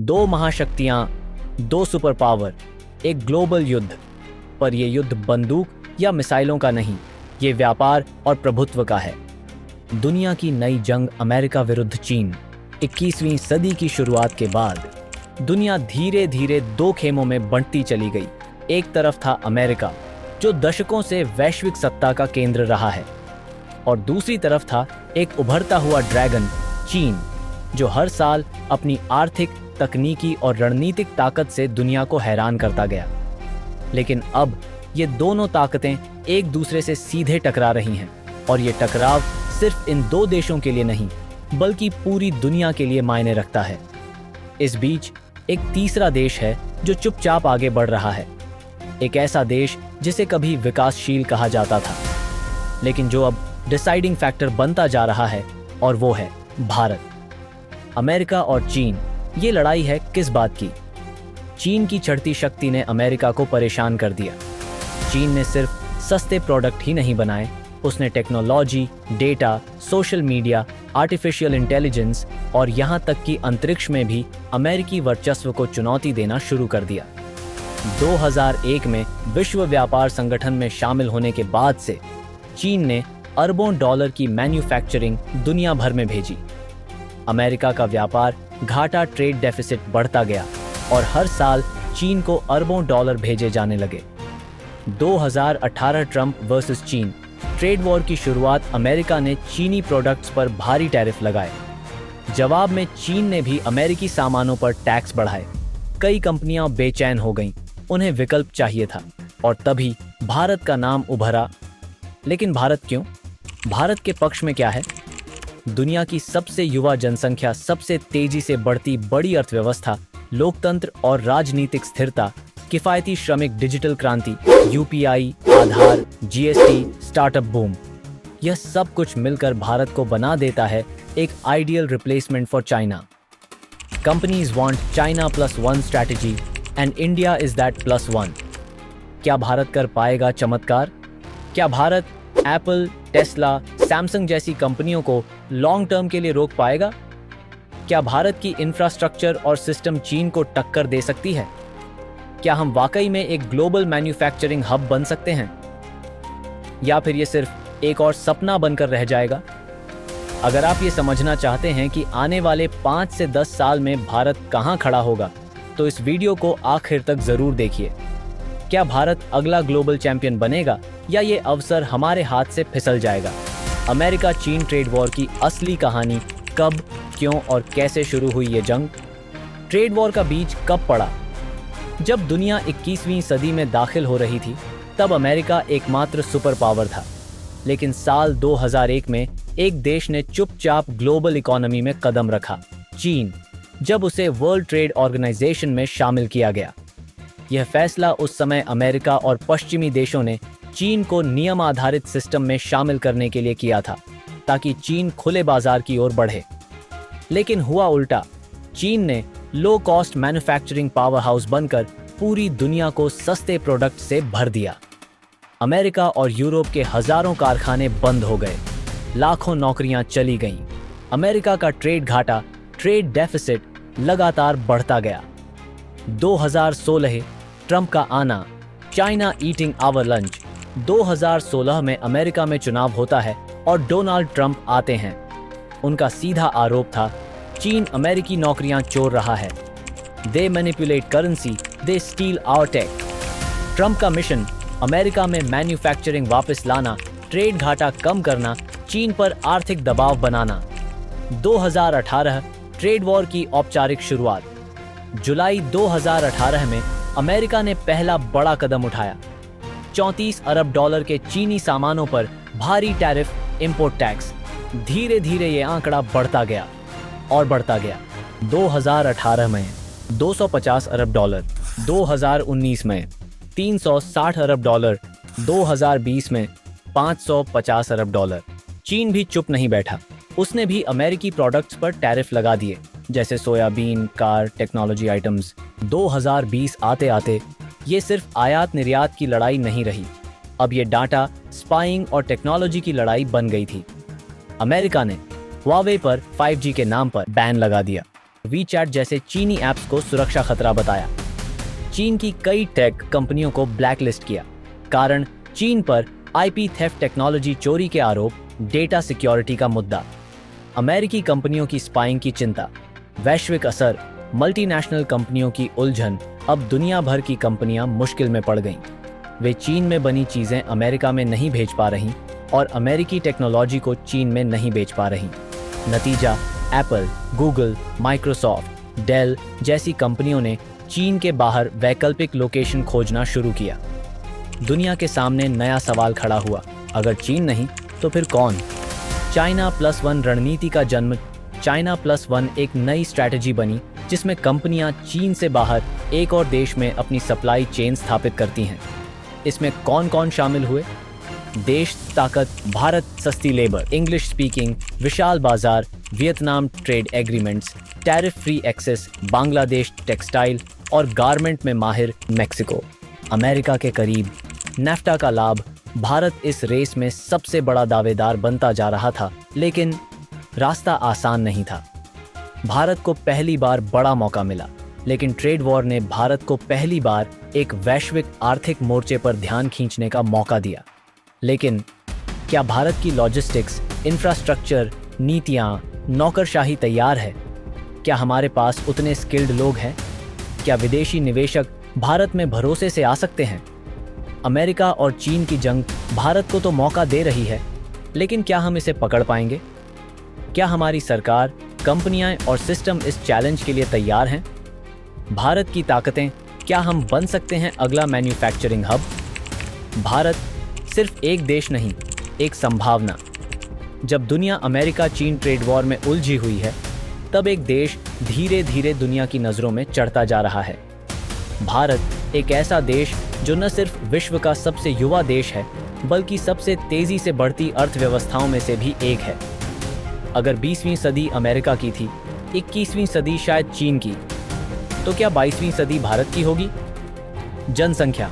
दो महाशक्तियां, दो super power, एक ग्लोबल युद्ध। पर यह युद्ध बंदूक या मिसाइलों का नहीं, ये व्यापार और प्रभुत्व का है। दुनिया की नई जंग अमेरिका विरुद्ध चीन। 21वीं सदी की शुरुआत के बाद दुनिया धीरे धीरे दो खेमों में बंटती चली गई। एक तरफ था अमेरिका, जो दशकों से वैश्विक सत्ता का केंद्र रहा है, और दूसरी तरफ था एक उभरता हुआ ड्रैगन चीन, जो हर साल अपनी आर्थिक, तकनीकी और रणनीतिक ताकत से दुनिया को हैरान करता गया। लेकिन अब ये दोनों ताकतें एक दूसरे से सीधे टकरा रही हैं, और ये टकराव सिर्फ इन दो देशों के लिए नहीं, बल्कि पूरी दुनिया के लिए मायने रखता है। इस बीच एक तीसरा देश है जो चुपचाप आगे बढ़ रहा है। एक ऐसा देश जिसे कभी विकासशील कहा जाता था, लेकिन जो अब डिसाइडिंग फैक्टर बनता जा रहा है, और वो है भारत। अमेरिका और चीन, ये लड़ाई है किस बात की? चीन की चढ़ती शक्ति ने अमेरिका को परेशान कर दिया। चीन ने सिर्फ सस्ते प्रोडक्ट ही नहीं बनाए, उसने technology, data, social media, artificial intelligence और यहाँ तक कि अंतरिक्ष में भी अमेरिकी वर्चस्व को चुनौती देना शुरू कर दिया। 2001 में विश्व व्यापार संगठन में शामिल होने के बाद से चीन ने अरबों डॉलर की मैन्युफैक्चरिंग दुनिया भर में भेजी। अमेरिका का व्यापार घाटा, ट्रेड डेफिसिट बढ़ता गया, और हर साल चीन को अरबों डॉलर भेजे जाने लगे। 2018 ट्रंप वर्सेस चीन ट्रेड वॉर की शुरुआत अमेरिका ने चीनी प्रोडक्ट्स पर भारी टैरिफ लगाए। जवाब में चीन ने भी अमेरिकी सामानों पर टैक्स बढ़ाए। कई कंपनियां बेचैन हो गईं, उन्हें विकल्प चाहिए था, और तभी भारत का नाम उभरा। लेकिन भारत क्यों? भारत के पक्ष में क्या है? दुनिया की सबसे युवा जनसंख्या, सबसे तेजी से बढ़ती बड़ी अर्थव्यवस्था, लोकतंत्र और राजनीतिक स्थिरता, किफायती श्रमिक, डिजिटल क्रांति, यूपीआई, आधार, जीएसटी, स्टार्टअप बूम, यह सब कुछ मिलकर भारत को बना देता है एक ideal replacement for China. Companies want China +1 strategy and India is that +1। क्या भारत कर पाएगा चमत्कार? क्या भारत एप्पल, टेस्ला, सैमसंग जैसी कंपनियों को लॉन्ग टर्म के लिए रोक पाएगा? क्या भारत की इंफ्रास्ट्रक्चर और सिस्टम चीन को टक्कर दे सकती है? क्या हम वाकई में एक ग्लोबल मैन्युफैक्चरिंग हब बन सकते हैं, या फिर ये सिर्फ एक और सपना बनकर रह जाएगा? अगर आप ये समझना चाहते हैं कि आने वाले 5 से 10 साल में भारत कहां खड़ा होगा, तो इस वीडियो को आखिर तक जरूर देखिए। क्या भारत अगला ग्लोबल चैंपियन बनेगा, या ये अवसर हमारे हाथ से फिसल जाएगा? अमेरिका चीन ट्रेड वॉर की असली कहानी, कब, क्यों और कैसे शुरू हुई ये जंग? ट्रेड वॉर का बीज कब पड़ा? जब दुनिया 21वीं सदी में दाखिल हो रही थी, तब अमेरिका एकमात्र सुपर पावर था। लेकिन साल 2001 में एक देश ने चुपचाप ग्लोबल इकोनॉमी में कदम रखा, चीन, जब उसे वर्ल्ड ट्रेड ऑर्गेनाइजेशन में शामिल किया गया। यह फैसला उस समय अमेरिका और पश्चिमी देशों ने चीन को नियम आधारित सिस्टम में शामिल करने के लिए किया था, ताकि चीन खुले बाजार की ओर बढ़े। लेकिन हुआ उल्टा। चीन ने low cost manufacturing power house बनकर पूरी दुनिया को सस्ते प्रोडक्ट से भर दिया। अमेरिका और यूरोप के हजारों कारखाने बंद हो गए, लाखों नौकरियां चली गईं। अमेरिका का ट्रेड घाटा, ट्रेड डेफिसिट लगातार बढ़ता गया। 2016 ट्रंप का आना, चाइना ईटिंग आवर लंच। 2016 में अमेरिका में चुनाव होता है और डोनाल्ड ट्रंप आते हैं। उनका सीधा आरोप था, चीन अमेरिकी नौकरियां चोर रहा है। They manipulate currency, they steal our tech. Trump का मिशन अमेरिका में मैन्युफैक्चरिंग वापस लाना, ट्रेड घाटा कम करना, चीन पर आर्थिक दबाव बनाना। 2018 ट्रेड वॉर की औपचारिक शुरुआत। जुलाई 2018 में अमेरिका ने पहला बड़ा कदम उठाया। 34 अरब डॉलर के चीनी सामानों पर भारी टैरिफ, इंपोर्ट टैक्स। धीरे धीरे ये आंकड़ा बढ़ता गया और बढ़ता गया। 2018 में 250 अरब डॉलर, 2019 में 360 अरब डॉलर, 2020 में 550 अरब डॉलर। चीन भी चुप नहीं बैठा, उसने भी अमेरिकी प्रोडक्ट्स पर टैरिफ लगा दिए, जैसे सोयाबीन, कार, टेक्नोलॉजी आइटम्स। 2020 आते आते ये सिर्फ आयात निर्यात की लड़ाई नहीं रही, अब ये डाटा, स्पाइंग और टेक्नोलॉजी की लड़ाई बन गई थी। अमेरिका ने हुआवे पर 5G के नाम पर बैन लगा दिया। वीचैट जैसे चीनी ऐप्स को सुरक्षा खतरा बताया। चीन की कई टेक कंपनियों को ब्लैकलिस्ट किया। कारण चीन पर आईपी थेफ्ट, टेक्नोलॉजी चोरी के आरोप, डेटा सिक्योरिटी का मुद्दा, अमेरिकी कंपनियों की स्पाइंग की चिंता, वैश्विक असर, मल्टीनेशनल कंपनियों की उलझन। अब दुनिया भर की कंपनियां मुश्किल में पड़ गईं। वे चीन में बनी चीजें अमेरिका में नहीं भेज पा रहीं और अमेरिकी टेक्नोलॉजी को चीन में नहीं बेच पा रहीं। नतीजा, एप्पल, गूगल, माइक्रोसॉफ्ट, डेल जैसी कंपनियों ने चीन के बाहर वैकल्पिक लोकेशन खोजना शुरू किया। दुनिया के सामने नया सवाल खड़ा हुआ, अगर चीन नहीं तो फिर कौन? चाइना प्लस वन रणनीति का जन्म। चाइना प्लस वन एक नई स्ट्रैटेजी बनी जिसमें कंपनियां चीन से बाहर एक और देश में अपनी सप्लाई चेन स्थापित करती हैं। इसमें कौन कौन शामिल हुए? देश ताकत, भारत सस्ती लेबर, इंग्लिश स्पीकिंग, विशाल बाजार, Vietnam trade agreements, tariff free access, Bangladesh textile और गारमेंट में माहिर मेक्सिको, अमेरिका के करीब, नेफ्टा का लाभ। भारत इस रेस में सबसे बड़ा दावेदार बनता जा रहा था, लेकिन रास्ता आसान नहीं था। भारत को पहली बार बड़ा मौका मिला, लेकिन ट्रेड वॉर ने भारत को पहली बार एक वैश्विक आर्थिक मोर्चे पर ध्यान खींचने का मौका दिया। लेकिन क्या भारत की लॉजिस्टिक्स, इंफ्रास्ट्रक्चर, नीतियां, नौकरशाही तैयार है? क्या हमारे पास उतने स्किल्ड लोग हैं? क्या विदेशी निवेशक भारत में भरोसे से आ सकते हैं? अमेरिका और चीन की जंग भारत को तो मौका दे रही है, लेकिन क्या हम इसे पकड़ पाएंगे? क्या हमारी सरकार, कंपनियां और सिस्टम इस चैलेंज के लिए तैयार हैं? भारत की ताकतें, क्या हम बन सकते हैं अगला मैन्युफैक्चरिंग हब? भारत सिर्फ एक देश नहीं, एक संभावना। जब दुनिया अमेरिका चीन ट्रेड वॉर में उलझी हुई है, तब एक देश धीरे धीरे दुनिया की नजरों में चढ़ता जा रहा है। भारत एक ऐसा देश जो न सिर्फ विश्व का सबसे युवा देश है, बल्कि सबसे तेजी से बढ़ती अर्थव्यवस्थाओं में से भी एक है। अगर 20वीं सदी अमेरिका की थी, 21वीं सदी शायद चीन की, तो क्या 22वीं सदी भारत की होगी? जनसंख्या,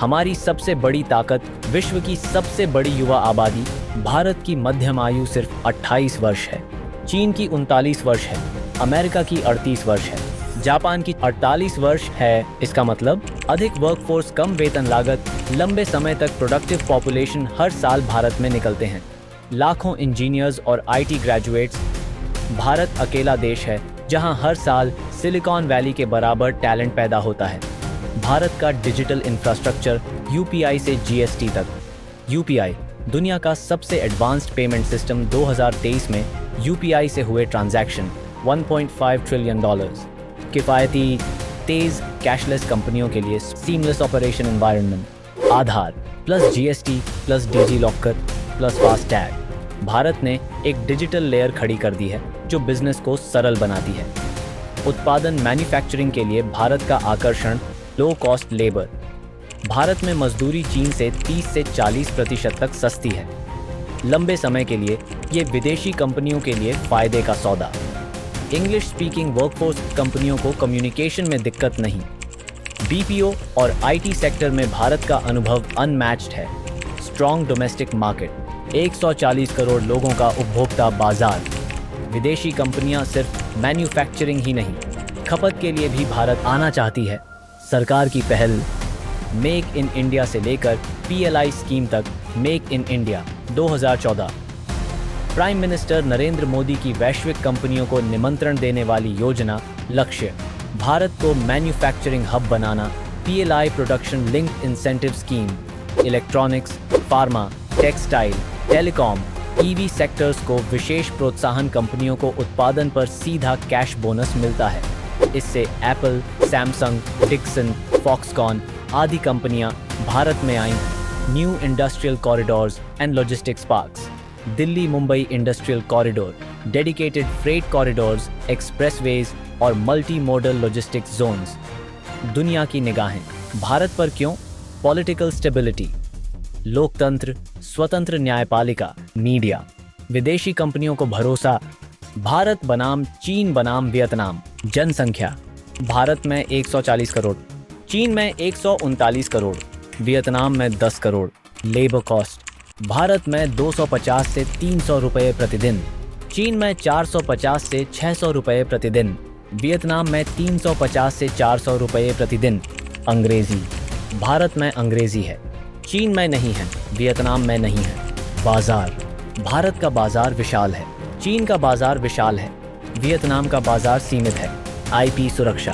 हमारी सबसे बड़ी ताकत, विश्व की सबसे बड़ी युवा आबादी। भारत की मध्यम आयु सिर्फ 28 वर्ष है, चीन की 39 वर्ष है, अमेरिका की 38 वर्ष है, जापान की 48 वर्ष है। इसका मतलब अधिक वर्कफोर्स, कम वेतन लागत, लंबे समय तक प्रोडक्टिव पॉपुलेशन हर साल भारत में निकलते हैं। लाखों इंजीनियर्स और आईटी ग्रेजुएट्स। भारत अकेला देश है जहां हर साल सिलिकॉन वैली के बराबर टैलेंट पैदा होता है। भारत का डिजिटल इंफ्रास्ट्रक्चर, यूपीआई से जीएसटी तक। यूपीआई दुनिया का सबसे एडवांस्ड पेमेंट सिस्टम। 2023 में यूपीआई से हुए ट्रांजैक्शन $1.5 ट्रिलियन। किफ़ायती, तेज कैशलेस कंपनियों के लिए सीमलेस ऑपरेशन एनवायरनमेंट। आधार plus GST plus digi locker plus FASTag. Bharat ने एक डिजिटल लेयर खड़ी कर दी है जो बिजनेस को सरल बनाती है। उत्पादन, मैन्युफैक्चरिंग के लिए भारत का आकर्षण, लो कॉस्ट लेबर। भारत में मजदूरी चीन से 30 से 40% तक सस्ती है। लंबे समय के लिए ये विदेशी कंपनियों के लिए फायदे का सौदा। इंग्लिश स्पीकिंग वर्कफोर्स, कंपनियों को कम्युनिकेशन में दिक्कत नहीं। बीपीओ और आईटी सेक्टर में भारत का अनुभव अनमैच्ड है। स्ट्रॉन्ग डोमेस्टिक मार्केट, 140 करोड़ लोगों का उपभोक्ता बाजार। विदेशी कंपनियां सिर्फ मैन्युफैक्चरिंग ही नहीं, खपत के लिए भी भारत आना चाहती है। सरकार की पहल, मेक इन इंडिया से लेकर पीएलआई स्कीम तक। Make in India 2014। Prime minister Narendra Modi की वैश्विक कंपनियों को निमंत्रण देने वाली योजना। लक्ष्य, भारत को मैन्युफैक्चरिंग हब बनाना। PLI production linked incentive scheme. Electronics, pharma, textile, telecom, EV sectors को विशेष प्रोत्साहन। कंपनियों को उत्पादन पर सीधा कैश बोनस मिलता है। इससे एप्पल, सैमसंग, डिक्सन, फॉक्सकॉन आदि कंपनियां भारत में आईं। New industrial corridors and logistics parks. Delhi Mumbai industrial corridor, dedicated freight corridors, expressways और मल्टी मोडल लॉजिस्टिक्स जोन्स। दुनिया की निगाहें भारत पर क्यों? पॉलिटिकल स्टेबिलिटी, लोकतंत्र, स्वतंत्र न्यायपालिका, मीडिया। विदेशी कंपनियों को भरोसा, भारत बनाम चीन बनाम वियतनाम। जनसंख्या, भारत में 140 करोड़, चीन में 139 करोड़, वियतनाम में 10 करोड़। लेबर कॉस्ट, भारत में 250 से 300 रुपये प्रतिदिन, चीन में 450 से 600 रुपये प्रतिदिन, वियतनाम में 350 से 400 रुपये प्रतिदिन। अंग्रेजी, भारत में अंग्रेजी है, चीन में नहीं है, वियतनाम में नहीं है। बाजार, भारत का बाजार विशाल है, चीन का बाजार विशाल है, वियतनाम का बाजार सीमित है। आईपी सुरक्षा,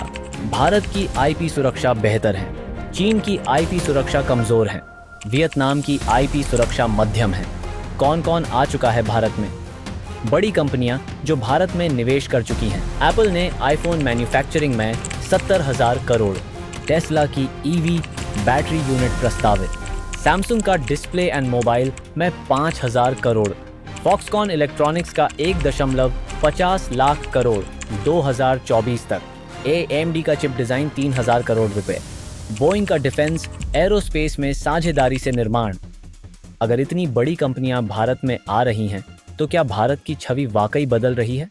भारत की आईपी सुरक्षा बेहतर है, चीन की आईपी सुरक्षा कमजोर है, वियतनाम की आईपी सुरक्षा मध्यम है। कौन कौन आ चुका है भारत में? बड़ी कंपनियां जो भारत में निवेश कर चुकी हैं। एप्पल ने आईफोन मैन्युफैक्चरिंग में 70,000 करोड़, टेस्ला की ईवी बैटरी यूनिट प्रस्तावित, सैमसंग का डिस्प्ले एंड मोबाइल में 5,000 करोड़, फॉक्सकॉन इलेक्ट्रॉनिक्स का 1.50 लाख करोड़ 2024 तक, AMD का चिप डिजाइन 3,000 करोड़ रुपए, बोइंग का डिफेंस एरोस्पेस में साझेदारी से निर्माण। अगर इतनी बड़ी कंपनियां भारत में आ रही हैं तो क्या भारत की छवि वाकई बदल रही है?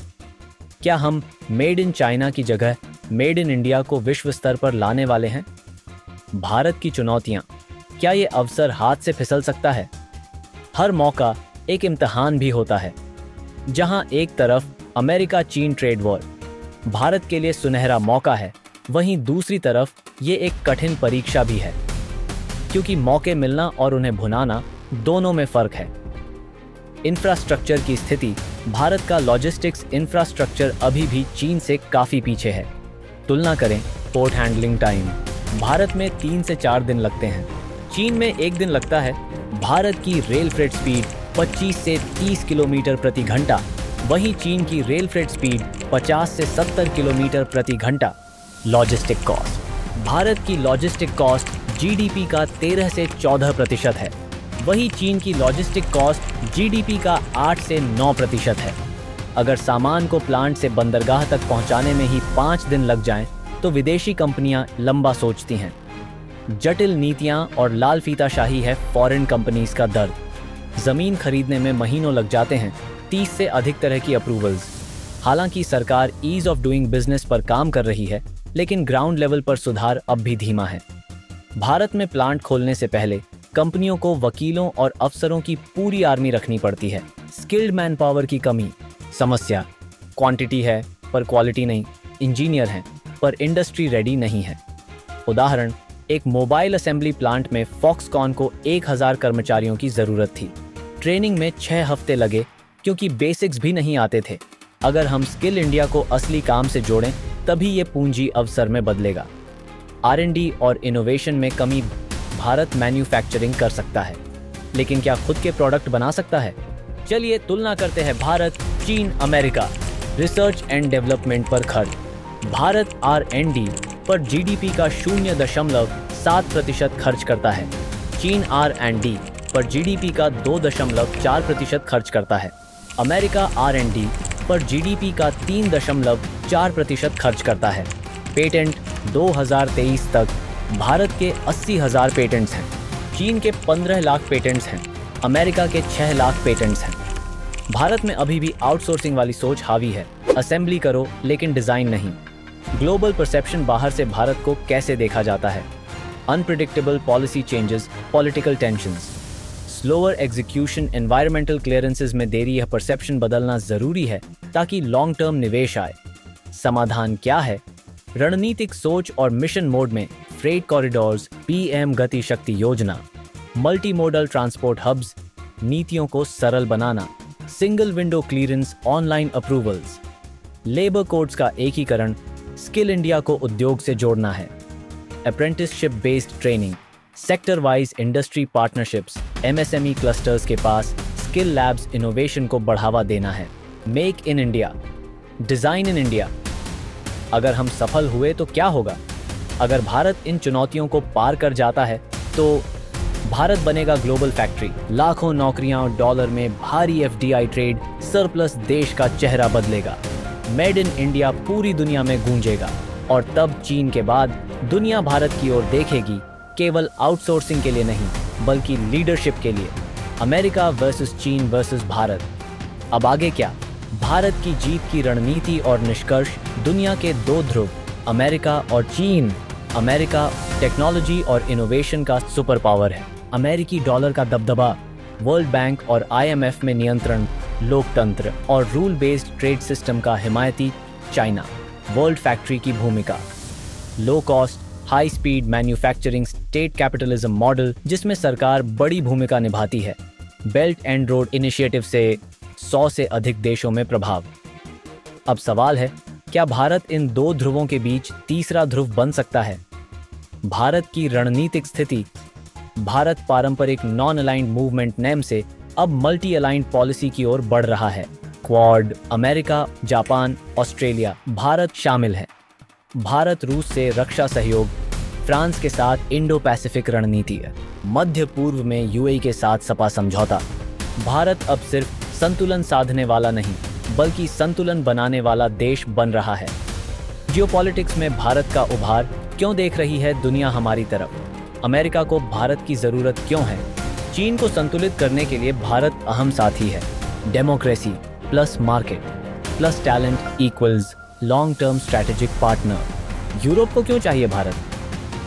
क्या हम मेड इन चाइना की जगह मेड इन इंडिया को विश्व स्तर पर लाने वाले हैं? भारत की चुनौतियां, क्या ये अवसर हाथ से फिसल सकता है? हर मौका एक इम्तिहान भी होता है। जहां एक तरफ अमेरिका चीन ट्रेड वॉर भारत के लिए सुनहरा मौका है, वहीं दूसरी तरफ ये एक कठिन परीक्षा भी है, क्योंकि मौके मिलना और उन्हें भुनाना दोनों में फर्क है। इंफ्रास्ट्रक्चर की स्थिति, भारत का लॉजिस्टिक्स इंफ्रास्ट्रक्चर अभी भी चीन से काफी पीछे है। तुलना करें पोर्ट हैंडलिंग टाइम, भारत में 3 से 4 दिन लगते हैं, चीन में 1 दिन लगता है। भारत की रेल फ्रेट स्पीड 25 से 30 किलोमीटर प्रति घंटा, वहीं चीन की रेल फ्रेट स्पीड 50 से 70 किलोमीटर प्रति घंटा। लॉजिस्टिक कॉस्ट, भारत की लॉजिस्टिक कॉस्ट जीडीपी का 13 से 14% है, वहीं चीन की लॉजिस्टिक कॉस्ट जीडीपी का 8 से 9% है। अगर सामान को प्लांट से बंदरगाह तक पहुंचाने में ही 5 दिन लग जाएं, तो विदेशी कंपनियां लंबा सोचती हैं। जटिल नीतियां और लाल फीताशाही है फॉरेन कंपनीज का दर्द। जमीन खरीदने में महीनों लग जाते हैं, 30 से अधिक तरह की अप्रूवल्स। हालांकि सरकार ईज ऑफ डूइंग बिजनेस पर काम कर रही है, लेकिन ग्राउंड लेवल पर सुधार अब भी धीमा है। भारत में प्लांट खोलने से पहले कंपनियों को वकीलों और अफसरों की पूरी आर्मी रखनी पड़ती है। स्किल्ड मैन पावर की कमी समस्या, क्वांटिटी है पर क्वालिटी नहीं, इंजीनियर हैं पर इंडस्ट्री रेडी नहीं है। उदाहरण, एक मोबाइल असेंबली प्लांट में फॉक्सकॉन को 1000 कर्मचारियों की जरूरत थी। ट्रेनिंग में 6 हफ्ते लगे क्योंकि बेसिक्स भी नहीं आते थे। अगर हम स्किल इंडिया को असली काम से जोड़ें, तभी ये पूंजी अवसर में बदलेगा। R&D और इनोवेशन में कमी, भारत मैन्युफैक्चरिंग कर सकता है, लेकिन क्या खुद के प्रोडक्ट बना सकता है? चलिए तुलना करते हैं भारत, चीन, अमेरिका। रिसर्च एंड डेवलपमेंट पर खर्च, भारत R&D पर जीडीपी का 0.7% खर्च करता है, चीन R&D पर जीडीपी का 2.4% खर्च करता है, अमेरिका R&D पर जीडीपी का 3.4% खर्च करता है। पेटेंट 2023 तक भारत के 80,000 पेटेंट्स हैं, चीन के 15 लाख पेटेंट्स हैं, अमेरिका के 6 लाख पेटेंट्स हैं। भारत में अभी भी आउटसोर्सिंग वाली सोच हावी है, असेंबली करो लेकिन डिजाइन नहीं। ग्लोबल परसेप्शन बाहर से भारत को कैसे देखा जाता है? Unpredictable policy changes, political tensions, slower execution, environmental clearances में देरी। यह परसेप्शन बदलना जरूरी है ताकि लॉन्ग टर्म निवेश आए। समाधान क्या है? रणनीतिक सोच और मिशन मोड में फ्रेट कॉरिडोर्स, PM गति शक्ति योजना, मल्टी मोडल ट्रांसपोर्ट हब्स, नीतियों को सरल बनाना, single window clearance, online approvals, labour codes का एकीकरण, स्किल इंडिया को उद्योग से जोड़ना है, apprenticeship based training, sector wise industry partnerships, MSME clusters के पास स्किल लैब्स, इनोवेशन को बढ़ावा देना है, make in India, design in India. अगर हम सफल हुए तो क्या होगा? अगर भारत इन चुनौतियों को पार कर जाता है तो भारत बनेगा ग्लोबल फैक्ट्री, लाखों नौकरियां और डॉलर में भारी FDI ट्रेड, सरप्लस देश का चेहरा बदलेगा, मेड इन इंडिया पूरी दुनिया में गूंजेगा। और तब चीन के बाद दुनिया भारत की ओर देखेगी, केवल आउटसोर्सिंग के लिए नहीं बल्कि लीडरशिप के लिए। अमेरिका वर्सेस चीन वर्सेस भारत। अब आगे क्या? भारत की जीत की रणनीति और निष्कर्ष, दुनिया के 2 ध्रुव, अमेरिका और चीन। अमेरिका टेक्नोलॉजी और इनोवेशन का सुपर पावर है, अमेरिकी डॉलर का दबदबा, वर्ल्ड बैंक और IMF में नियंत्रण, लोकतंत्र और रूल बेस्ड ट्रेड सिस्टम का हिमायती चाइना। वर्ल्ड फैक्ट्री की भूमिका। Low cost high speed manufacturing state capitalism model जिसमें सरकार बड़ी भूमिका निभाती है। बेल्ट एंड रोड इनिशिएटिव से 100 से अधिक देशों में प्रभाव। अब सवाल है, क्या भारत इन दो ध्रुवों के बीच तीसरा ध्रुव बन सकता है? भारत की रणनीतिक स्थिति। भारत पारंपरिक नॉन अलाइंड मूवमेंट नेम से अब मल्टी अलाइंड पॉलिसी की ओर बढ़ रहा है। Quad, America, Japan, Australia, Bharat शामिल है। भारत रूस से रक्षा सहयोग, फ्रांस के साथ इंडो पैसिफिक रणनीति है। मध्य पूर्व में यूएई के साथ सपा समझौता। भारत अब सिर्फ संतुलन साधने वाला नहीं, बल्कि संतुलन बनाने वाला देश बन रहा है। जियोपॉलिटिक्स में भारत का उभार। क्यों देख रही है दुनिया हमारी तरफ? अमेरिका को भारत की जरूरत क्यों है? चीन को संतुलित करने के लिए भारत अहम साथी है। Democracy plus market plus talent equals long term strategic partner. Europe को क्यों चाहिए भारत?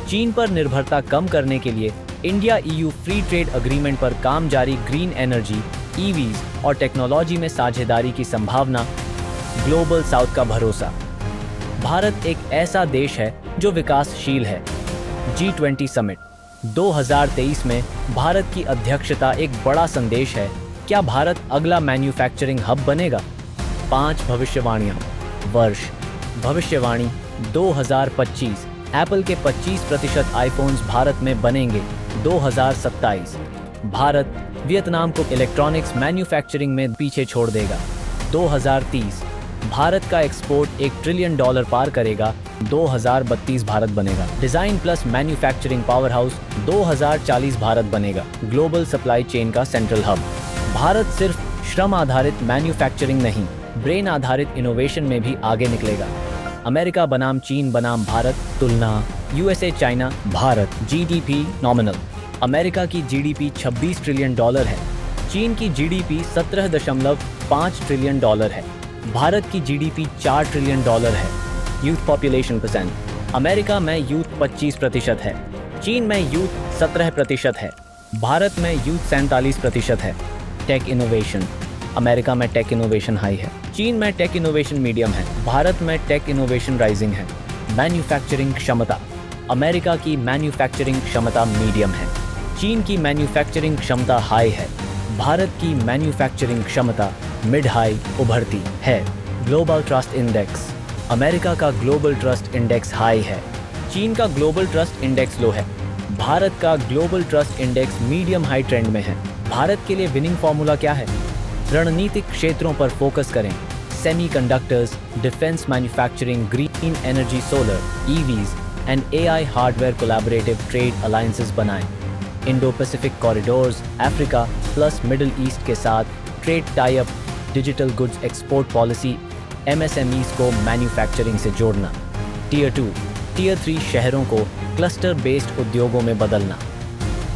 चीन पर निर्भरता कम करने के लिए India EU free trade agreement पर काम जारी। ग्रीन एनर्जी, ईवीज और टेक्नोलॉजी में साझेदारी की संभावना। ग्लोबल साउथ का भरोसा। भारत एक ऐसा देश है जो विकासशील है। G20 समिट 2023 में भारत की अध्यक्षता एक बड़ा संदेश है। क्या भारत अगला मैन्युफैक्चरिंग हब बनेगा? 5 भविष्यवाणियां। वर्ष भविष्यवाणी 2025 एप्पल के 25% आईफोन्स भारत में बनेंगे। 2027 भारत वियतनाम को इलेक्ट्रॉनिक्स मैन्युफैक्चरिंग में पीछे छोड़ देगा। 2030 भारत का एक्सपोर्ट $1 ट्रिलियन पार करेगा। 2032 भारत बनेगा design plus manufacturing power house. 2040 Bharat बनेगा ग्लोबल सप्लाई चेन का सेंट्रल हब। भारत सिर्फ श्रम आधारित मैन्युफैक्चरिंग नहीं, ब्रेन आधारित इनोवेशन में भी आगे निकलेगा। अमेरिका बनाम चीन बनाम भारत तुलना। USA China Bharat. GDP nominal. America की जीडीपी $26 ट्रिलियन है। चीन की जीडीपी $17.5 ट्रिलियन है। भारत की जीडीपी $4 ट्रिलियन है। Youth population percent. अमेरिका में यूथ 25% है। चीन में यूथ 17% है। भारत में यूथ 47% है। Tech innovation. अमेरिका में टेक इनोवेशन हाई है। चीन में टेक इनोवेशन मीडियम है। भारत में टेक इनोवेशन राइजिंग है। मैन्युफैक्चरिंग क्षमता। अमेरिका की मैन्युफैक्चरिंग क्षमता मीडियम है। चीन की मैन्युफैक्चरिंग क्षमता हाई है। भारत की मैन्युफैक्चरिंग क्षमता मिड हाई उभरती है। Global trust index. अमेरिका का ग्लोबल ट्रस्ट इंडेक्स हाई है। चीन का ग्लोबल ट्रस्ट इंडेक्स लो है। भारत का global trust index medium high trend में है। भारत के लिए विनिंग फॉर्मूला क्या है? रणनीतिक क्षेत्रों पर फोकस करें। Semiconductors, defence manufacturing, green energy, solar, EVs and AI hardware collaborative trade alliances बनाएं। Indo Pacific corridors, Africa plus Middle East के साथ trade tie up, digital goods export policy, MSMEs को मैन्युफैक्चरिंग से जोड़ना। टियर 2, टियर 3 शहरों को cluster based उद्योगों में बदलना।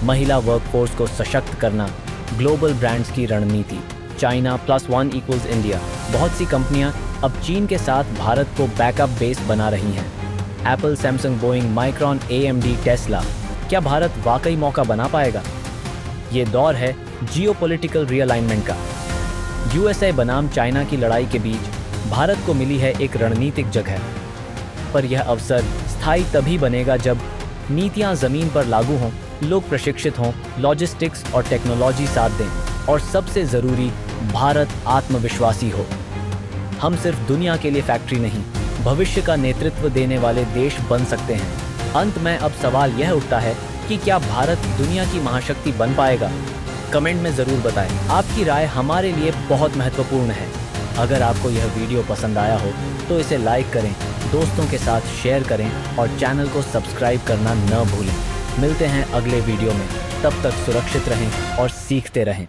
महिला वर्कफोर्स को सशक्त करना। ग्लोबल ब्रांड्स की रणनीति। China +1 equals India. बहुत सी कंपनियां अब चीन के साथ भारत को बैकअप बेस बना रही हैं। Apple, Samsung, Boeing, micron, AMD, Tesla. क्या भारत वाकई मौका बना पाएगा? ये दौर है जियोपॉलिटिकल रीअलाइनमेंट का। यूएसए बनाम चाइना की लड़ाई के बीच भारत को मिली है एक रणनीतिक जगह, पर यह अवसर स्थायी तभी बनेगा जब नीतियां जमीन पर लागू हों, लोग प्रशिक्षित हों, लॉजिस्टिक्स और टेक्नोलॉजी साथ दें, और सबसे जरूरी भारत आत्मविश्वासी हो। हम सिर्फ दुनिया के लिए फैक्ट्री नहीं, भविष्य का नेतृत्व देने वाले देश बन सकते हैं। अंत में अब सवाल यह उठता है कि क्या भारत दुनिया की महाशक्ति बन पाएगा? कमेंट में ज़रूर बताएं। आपकी राय हमारे लिए बहुत महत्वपूर्ण है। अगर आपको यह वीडियो पसंद आया हो तो इसे लाइक करें, दोस्तों के साथ शेयर करें और चैनल को सब्सक्राइब करना न भूलें। मिलते हैं अगले वीडियो में, तब तक सुरक्षित रहें और सीखते रहें।